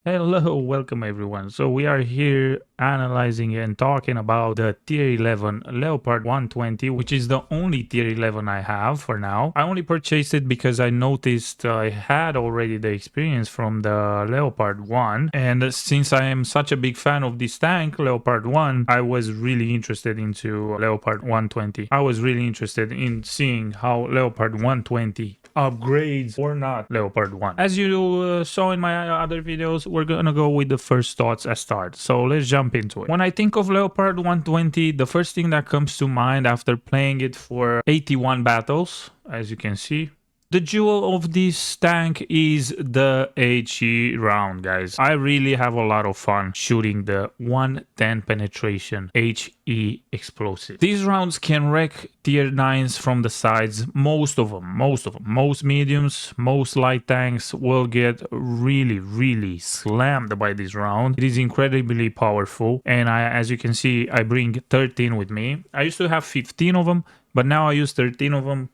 Hello, welcome everyone. So we are here analyzing and talking about the tier 11 Leopard 120, which is the only tier 11 I have for now. I only purchased it because I noticed I had already the experience from the Leopard 1. And since I am such a big fan of this tank, Leopard 1, I was really interested into Leopard 120. I was really interested in seeing how Leopard 120 upgrades or not Leopard 1. As you saw in my other videos, we're gonna go with the first thoughts as start. So let's jump into it. When I think of Leopard 120, the first thing that comes to mind after playing it for 81 battles, as you can see, the jewel of this tank is the HE round, guys. I really have a lot of fun shooting the 110 penetration HE explosive. These rounds can wreck tier 9s from the sides, most of them. Most mediums, most light tanks will get really slammed by this round. It is incredibly powerful, and as you can see, I bring 13 with me. I used to have 15 of them, but now I use 13 of them.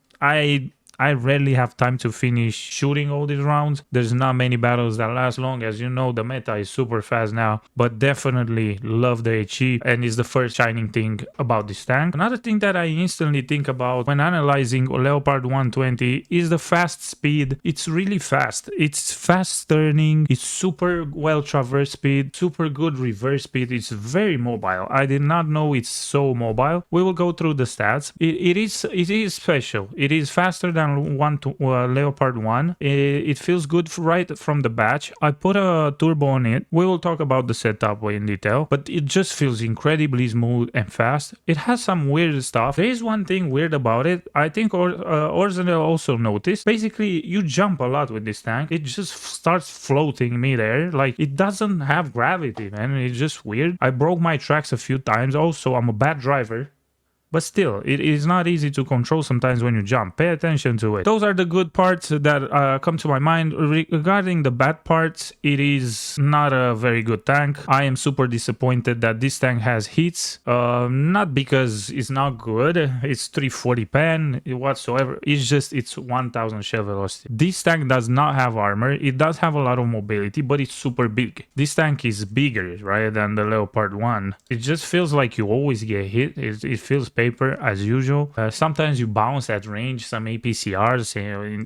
I rarely have time to finish shooting all these rounds. There's not many battles that last long. As you know, the meta is super fast now, but definitely love the HE and is the first shining thing about this tank. Another thing that I instantly think about when analyzing Leopard 120 is the fast speed. It's really fast. It's fast turning. It's super well traverse speed, super good reverse speed. It's very mobile. I did not know it's so mobile. We will go through the stats. It is special. It is faster than Leopard 1. It feels good right from the batch. I put a turbo on it. We will talk about the setup in detail, but it just feels incredibly smooth and fast. It has some weird stuff. There is one thing weird about it. I think Orzenel also noticed. Basically, you jump a lot with this tank. It just starts floating midair. Like, it doesn't have gravity, man. It's just weird. I broke my tracks a few times. Also, I'm a bad driver. But still, it is not easy to control sometimes when you jump. Pay attention to it. Those are the good parts that come to my mind. Regarding the bad parts, it is not a very good tank. I am super disappointed that this tank has hits. Not because it's not good. It's 340 pen whatsoever. It's just it's 1000 shell velocity. This tank does not have armor. It does have a lot of mobility, but it's super big. This tank is bigger, right, than the Leopard 1. It just feels like you always get hit. It feels paper as usual. Sometimes you bounce at range, some APCRs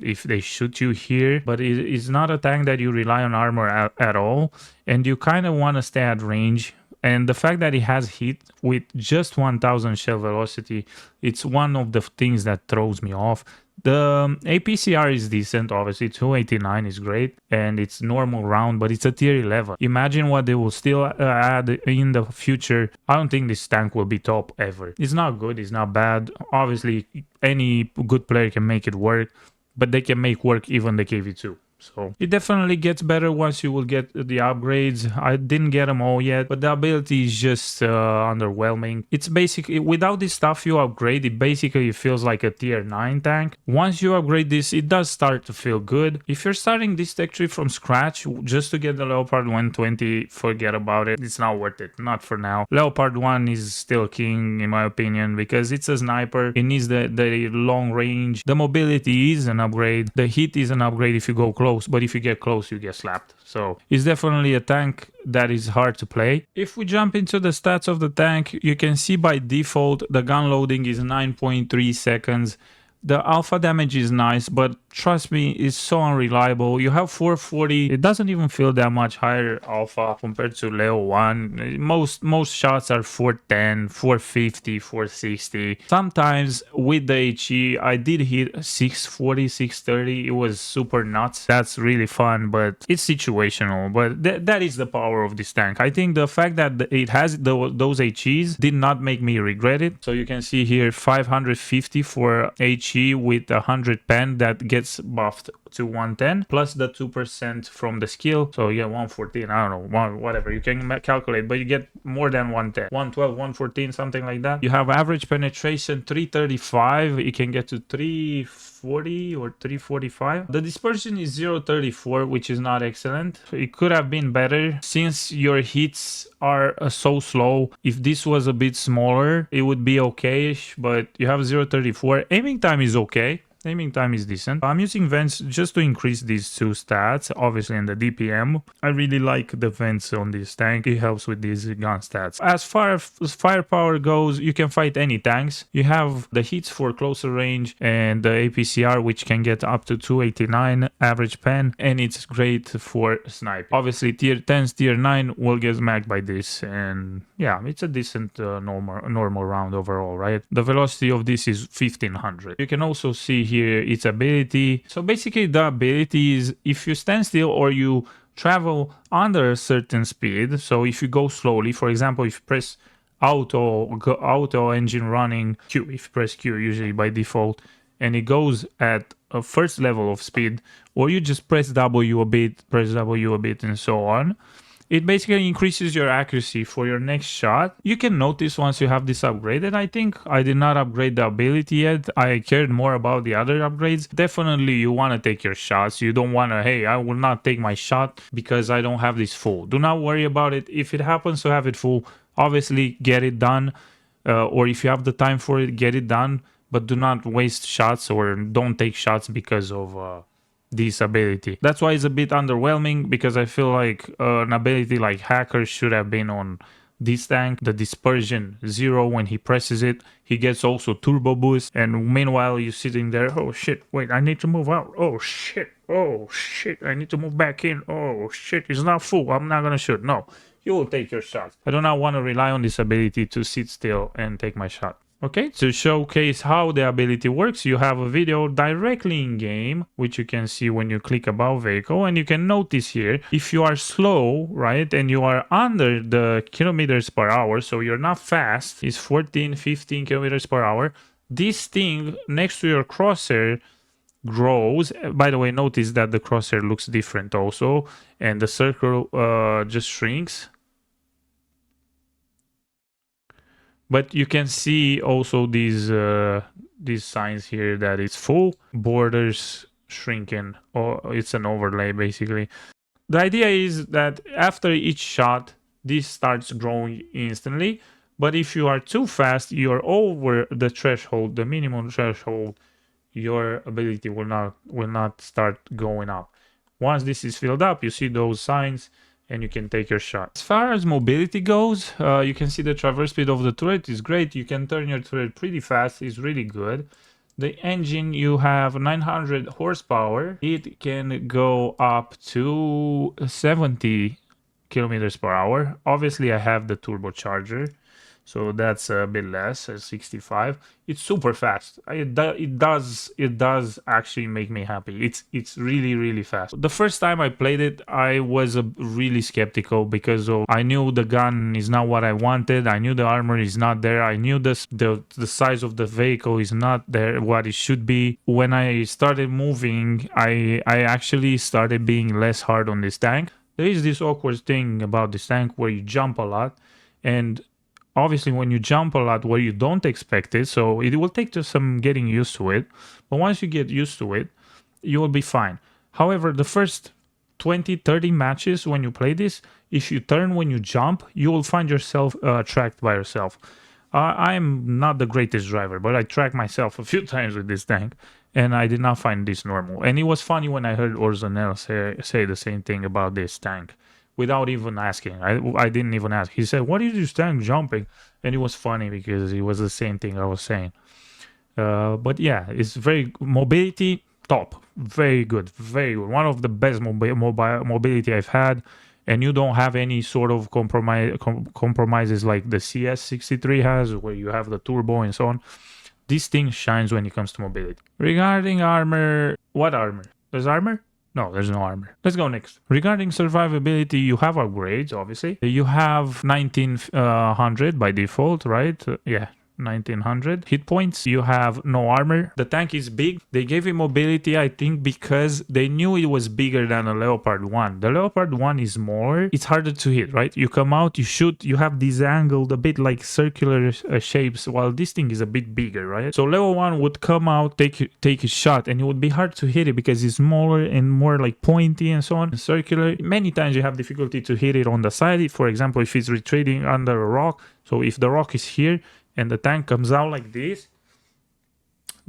if they shoot you here, but it's not a tank that you rely on armor at all, and you kind of want to stay at range. And the fact that it has hit with just 1000 shell velocity, it's one of the things that throws me off. The APCR is decent, obviously. 289 is great, and it's normal round, but it's a tier 11. Imagine what they will still add in the future. I don't think this tank will be top ever. It's not good, it's not bad. Obviously, any good player can make it work, but they can make work even the KV2. So it definitely gets better once you will get the upgrades. I didn't get them all yet, but the ability is just underwhelming. It's basically, without this stuff you upgrade, it basically feels like a tier 9 tank. Once you upgrade this, it does start to feel good. If you're starting this tech tree from scratch just to get the Leopard 120, forget about it. It's not worth it. Not for now. Leopard 1 is still king in my opinion because it's a sniper. It needs the long range. The mobility is an upgrade. The hit is an upgrade if you go close. But if you get close, you get slapped. So it's definitely a tank that is hard to play. If we jump into the stats of the tank, you can see by default the gun loading is 9.3 seconds. The alpha damage is nice, but trust me, it's so unreliable. You have 440. It doesn't even feel that much higher alpha compared to Leo 1. Most shots are 410, 450, 460. Sometimes with the HE, I did hit 640, 630. It was super nuts. That's really fun, but it's situational. But that is the power of this tank. I think the fact that it has those HEs did not make me regret it. So you can see here 550 for HE with 100 pen that gets buffed to 110 plus the 2% from the skill. So you get 114, I don't know, whatever you can calculate, but you get more than 110, 112, 114, something like that. You have average penetration 335. It can get to 340 or 345. The dispersion is 0.34, which is not excellent. It could have been better since your hits are so slow. If this was a bit smaller, it would be okay-ish, but you have 0.34. Aiming time is okay. Aiming time is decent. I'm using vents just to increase these two stats, obviously, in the DPM. I really like the vents on this tank. It helps with these gun stats. As far as firepower goes, you can fight any tanks. You have the hits for closer range and the APCR, which can get up to 289 average pen, and it's great for sniping. Obviously, tier 10s, tier 9 will get smacked by this, and yeah, it's a decent normal round overall, right? The velocity of this is 1500. You can also see here its ability. So basically the ability is if you stand still or you travel under a certain speed, so if you go slowly, for example, if you press auto engine running Q, if you press Q usually by default, and it goes at a first level of speed, or you just press W a bit, and so on, it basically increases your accuracy for your next shot. You can notice once you have this upgraded. I think I did not upgrade the ability yet. I cared more about the other upgrades. Definitely you want to take your shots. You don't want to, hey, I will not take my shot because I don't have this full. Do not worry about it. If it happens to have it full, obviously get it done. Or if you have the time for it, get it done. But do not waste shots or don't take shots because of this ability. That's why it's a bit underwhelming, because I feel like an ability like Hacker should have been on this tank. The dispersion 0, when he presses it, he gets also turbo boost, and meanwhile you're sitting there, oh shit, wait, I need to move out, oh shit, I need to move back in, oh shit, it's not full, I'm not gonna shoot. No, you will take your shot. I do not want to rely on this ability to sit still and take my shot. Okay, to showcase how the ability works, you have a video directly in game, which you can see when you click about vehicle, and you can notice here, if you are slow, right, and you are under the kilometers per hour, so you're not fast, it's 14, 15 kilometers per hour, this thing next to your crosshair grows. By the way, notice that the crosshair looks different also, and the circle just shrinks. But you can see also these signs here that it's full, borders shrinking, or it's an overlay basically. The idea is that after each shot, this starts growing instantly. But if you are too fast, you're over the threshold, the minimum threshold, your ability will not start going up. Once this is filled up, you see those signs, and you can take your shot. As far as mobility goes, you can see the traverse speed of the turret is great. You can turn your turret pretty fast, it's really good. The engine, you have 900 horsepower. It can go up to 70 kilometers per hour. Obviously, I have the turbocharger, so that's a bit less, 65. It's super fast. It does actually make me happy. It's really fast. The first time I played it, I was really skeptical because I knew the gun is not what I wanted. I knew the armor is not there. I knew the size of the vehicle is not there what it should be. When I started moving, I actually started being less hard on this tank. There is this awkward thing about this tank where you jump a lot, and obviously when you jump a lot where you don't expect it, so it will take just some getting used to it, but once you get used to it, you will be fine. However, the first 20-30 matches when you play this, if you turn when you jump, you will find yourself tracked by yourself. I'm not the greatest driver, but I tracked myself a few times with this tank, and I did not find this normal. And it was funny when I heard Orzonel say the same thing about this tank, without even asking. I didn't even ask. He said, what is this tank jumping? And it was funny because it was the same thing I was saying. But yeah, it's very mobility top, very good, very good. One of the best mobility I've had, and you don't have any sort of compromises like the CS63 has, where you have the turbo and so on. This thing shines when it comes to mobility. Regarding armor, what armor? There's armor? No, there's no armor. Let's go next. Regarding survivability, you have upgrades, obviously. You have 1900 by default, right? Yeah, 1900 hit points. You have no armor. The tank is big. They gave him mobility, I think, because they knew it was bigger than a Leopard 1. The Leopard 1 is smaller. It's harder to hit, right? You come out, you shoot, you have these angled, a bit like circular shapes, while this thing is a bit bigger, right? So level 1 would come out, take a shot, and it would be hard to hit it because it's smaller and more like pointy and so on, circular. Many times you have difficulty to hit it on the side. For example, if it's retreating under a rock. So if the rock is here, and the tank comes out like this,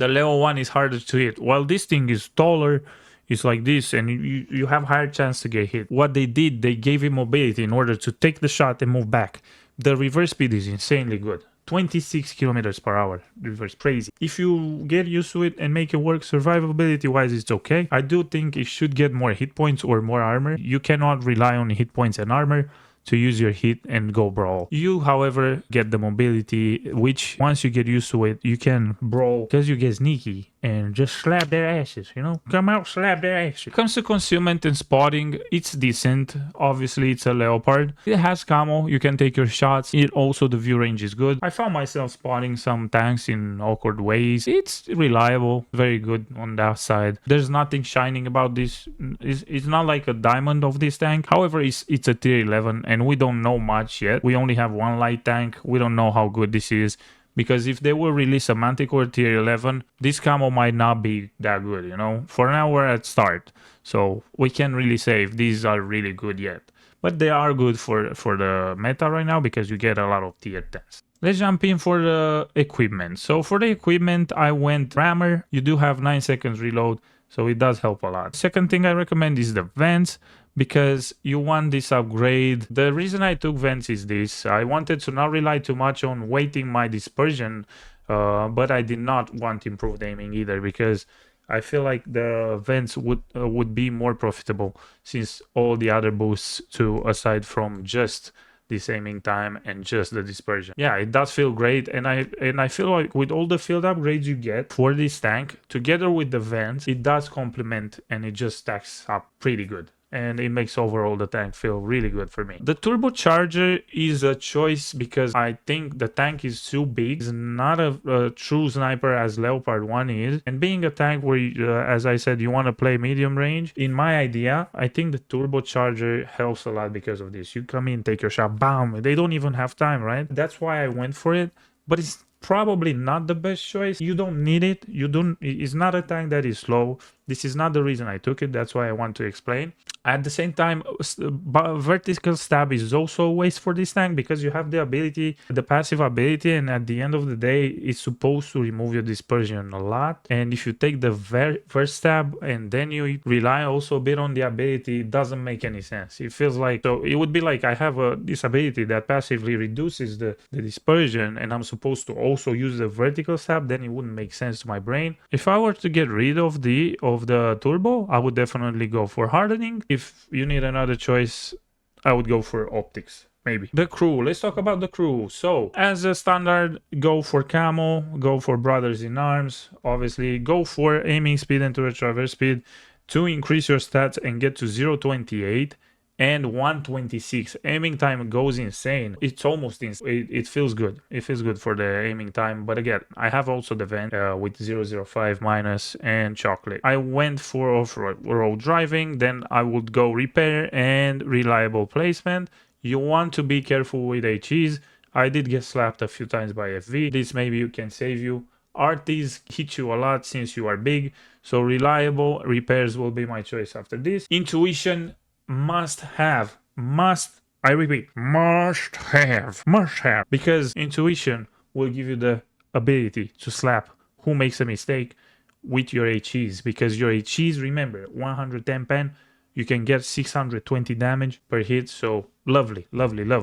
The level 1 is harder to hit. While this thing is taller, it's like this, and you have higher chance to get hit. What they did, they gave him mobility in order to take the shot and move back. The reverse speed is insanely good. 26 kilometers per hour. Reverse, crazy. If you get used to it and make it work survivability wise, it's okay. I do think it should get more hit points or more armor. You cannot rely on hit points and armor to use your hit and go brawl. You, however, get the mobility, which once you get used to it, you can brawl because you get sneaky and just slap their asses, you know? Come out, slap their asses. When it comes to concealment and spotting, it's decent. Obviously, it's a Leopard. It has camo, you can take your shots. It also, the view range is good. I found myself spotting some tanks in awkward ways. It's reliable, very good on that side. There's nothing shining about this. It's not like a diamond of this tank. However, it's a tier 11 and we don't know much yet. We only have one light tank. We don't know how good this is. Because if they will release a Manticore tier 11, this camo might not be that good, you know? For now, we're at start. So we can't really say if these are really good yet. But they are good for the meta right now because you get a lot of tier 10s. Let's jump in for the equipment. So for the equipment, I went rammer. You do have 9 seconds reload, so it does help a lot. Second thing I recommend is the vents, because you want this upgrade. The reason I took vents is this. I wanted to not rely too much on weighting my dispersion, but I did not want improved aiming either, because I feel like the vents would be more profitable since all the other boosts too, aside from just this aiming time and just the dispersion. Yeah, it does feel great, and I feel like with all the field upgrades you get for this tank, together with the vents, it does complement and it just stacks up pretty good. And it makes overall the tank feel really good for me. The turbocharger is a choice because I think the tank is too big. It's not a true sniper as Leopard 1 is. And being a tank where, as I said, you want to play medium range, in my idea, I think the turbocharger helps a lot because of this. You come in, take your shot, bam! They don't even have time, right? That's why I went for it. But it's probably not the best choice. You don't need it. It's not a tank that is slow. This is not the reason I took it. That's why I want to explain. At the same time, vertical stab is also a waste for this tank because you have the ability, the passive ability, and at the end of the day, it's supposed to remove your dispersion a lot. And if you take the first stab and then you rely also a bit on the ability, it doesn't make any sense. It feels like, so it would be like I have this ability that passively reduces the dispersion and I'm supposed to also use the vertical stab, then it wouldn't make sense to my brain. If I were to get rid of the turbo, I would definitely go for hardening. If you need another choice, I would go for optics, maybe. The crew, let's talk about the crew. So as a standard, go for camo, go for brothers in arms, obviously go for aiming speed and turret traverse speed to increase your stats and get to 0.28 and 126. Aiming time goes insane. It's almost insane. It feels good. It feels good for the aiming time. But again, I have also the vent with 0.05 minus and chocolate. I went for off-road driving. Then I would go repair and reliable placement. You want to be careful with HEs. I did get slapped a few times by FV. This maybe you can save you. RTs hit you a lot since you are big. So reliable repairs will be my choice after this. Intuition, must have, I repeat, must have, because intuition will give you the ability to slap who makes a mistake with your HEs, because your HEs, remember, 110 pen, you can get 620 damage per hit, so lovely.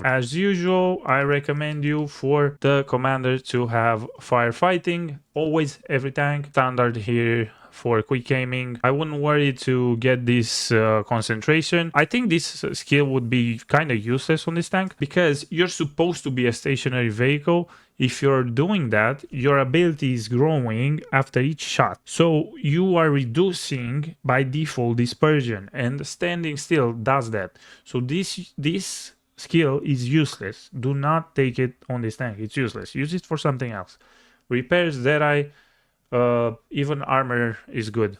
As usual, I recommend you for the commander to have firefighting, always, every tank, standard here. For quick aiming, I wouldn't worry to get this concentration. I think this skill would be kind of useless on this tank because you're supposed to be a stationary vehicle. If you're doing that, your ability is growing after each shot. So you are reducing by default dispersion, and standing still does that. So this skill is useless. Do not take it on this tank. It's useless. Use it for something else. Repairs that even armor is good.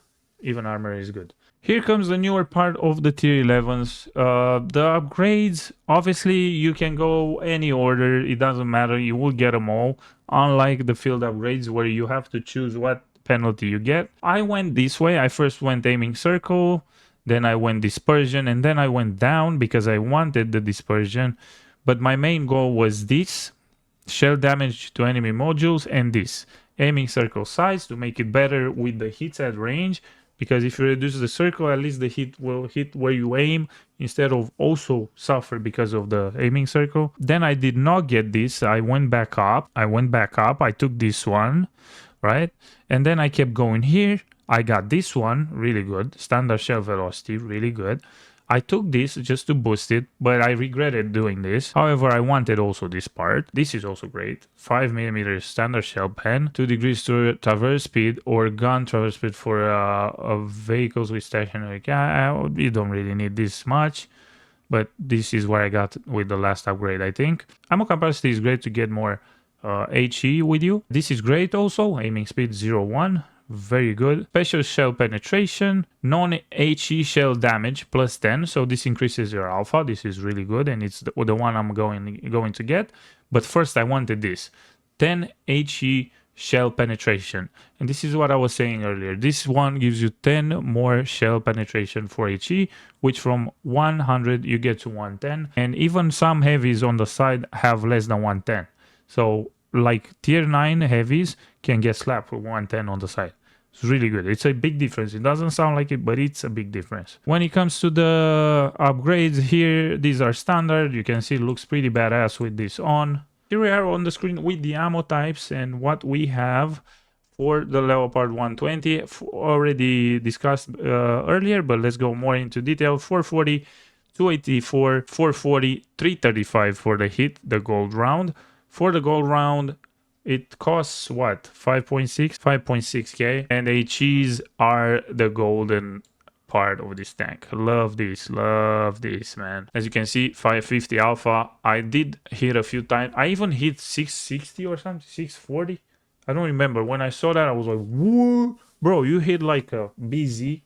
Here comes the newer part of the tier 11s. The upgrades, obviously you can go any order, it doesn't matter, you will get them all, unlike the field upgrades where you have to choose what penalty you get. I went this way. I first went aiming circle, then I went dispersion, and then I went down because I wanted the dispersion, but my main goal was this, shell damage to enemy modules, and this. aiming circle size to make it better with the hits at range, because if you reduce the circle, at least the hit will hit where you aim instead of also suffer because of the aiming circle. Then I did not get this. I went back up. I took this one, right? And then I kept going here. I got this one, really good. Standard shell velocity, really good. I took this just to boost it, but I regretted doing this. However, I wanted also this part. This is also great. 5mm standard shell pen, 2 degrees to traverse speed or gun traverse speed for vehicles with stationary. You don't really need this much, but this is what I got with the last upgrade, I think. Ammo capacity is great to get more HE with you. This is great also. Aiming speed 0-1. Very good. Special shell penetration, non-HE shell damage plus 10. So this increases your alpha. This is really good, and it's the one I'm going to get. But first I wanted this 10 HE shell penetration, and this is what I was saying earlier. This one gives you 10 more shell penetration for HE, which from 100 you get to 110, and even some heavies on the side have less than 110. So like tier 9 heavies can get slapped with 110 on the side. It's really good. It's a big difference. It doesn't sound like it, but it's a big difference. When it comes to the upgrades here, these are standard. You can see it looks pretty badass with this on. Here we are on the screen with the ammo types and what we have for the Leopard 120. Already discussed earlier, but let's go more into detail. 440, 284, 440, 335 for the hit, the gold round. For the gold round, it costs what? 5.6k, and HEs are the golden part of this tank. Love this, man. As you can see, 550 alpha. I did hit a few times. I even hit 660 or something, 640. I don't remember. When I saw that, I was like, whoa, bro, you hit like a BZ.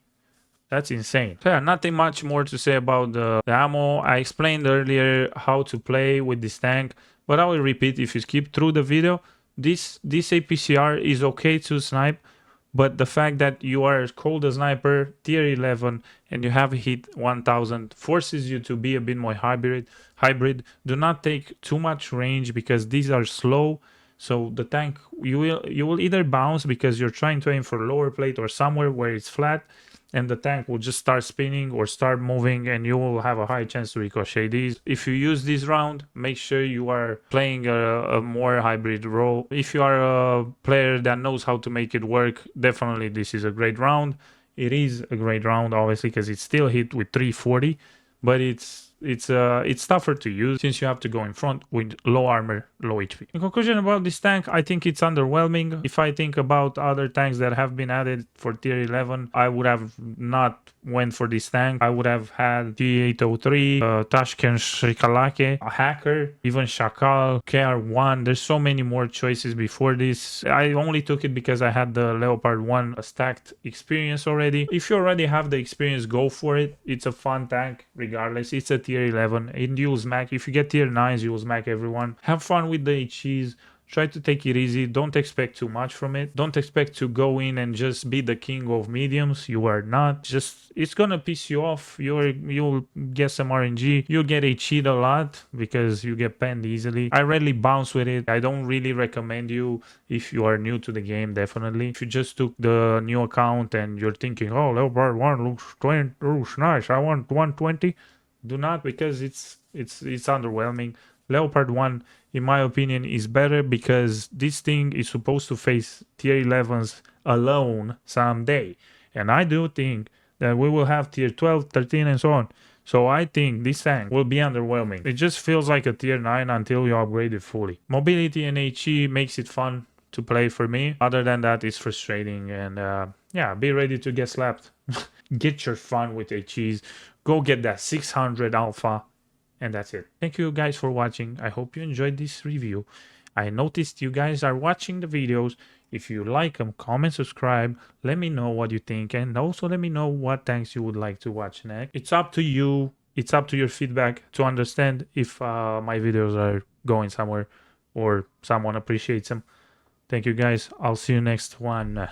That's insane. So yeah, nothing much more to say about the ammo. I explained earlier how to play with this tank, but I will repeat if you skip through the video. This APCR is okay to snipe, but the fact that you are called a sniper, tier 11, and you have hit 1000 forces you to be a bit more hybrid. Do not take too much range because these are slow. So the tank, you will either bounce because you're trying to aim for lower plate or somewhere where it's flat, and the tank will just start spinning or start moving, and you will have a high chance to ricochet these. If you use this round, make sure you are playing a more hybrid role. If you are a player that knows how to make it work, definitely this is a great round. It is a great round, obviously, because it's still hit with 340, but it's tougher to use since you have to go in front with low armor, low HP. In conclusion about this tank, I think it's underwhelming. If I think about other tanks that have been added for tier 11, I would have not went for this tank. I would have had T803, Tashkent Shikalake, a Hacker, even Shakal, KR1. There's so many more choices before this. I only took it because I had the Leopard 1 stacked experience already. If you already have the experience, go for it. It's a fun tank regardless. It's a tier 11 and you'll smack. If you get tier 9s, you'll smack everyone. Have fun with the HEs. Try to take it easy. Don't expect too much from it. Don't expect to go in and just be the king of mediums. You are not. Just, it's gonna piss you off. You'll get some RNG. You'll get HE'd a lot because you get penned easily. I rarely bounce with it. I don't really recommend you if you are new to the game, definitely. If you just took the new account and you're thinking, oh, Leopard 1 looks nice, I want 120. Do not, because it's underwhelming. Leopard 1, in my opinion, is better because this thing is supposed to face tier 11s alone someday. And I do think that we will have tier 12, 13, and so on. So I think this tank will be underwhelming. It just feels like a tier 9 until you upgrade it fully. Mobility and HE makes it fun to play for me. Other than that, it's frustrating. And yeah, be ready to get slapped. Get your fun with HEs. Go get that 600 alpha. And that's it. Thank you guys for watching. I hope you enjoyed this review. I noticed you guys are watching the videos. If you like them, comment, subscribe. Let me know what you think. And also let me know what tanks you would like to watch next. It's up to you. It's up to your feedback to understand if my videos are going somewhere or someone appreciates them. Thank you guys. I'll see you next one.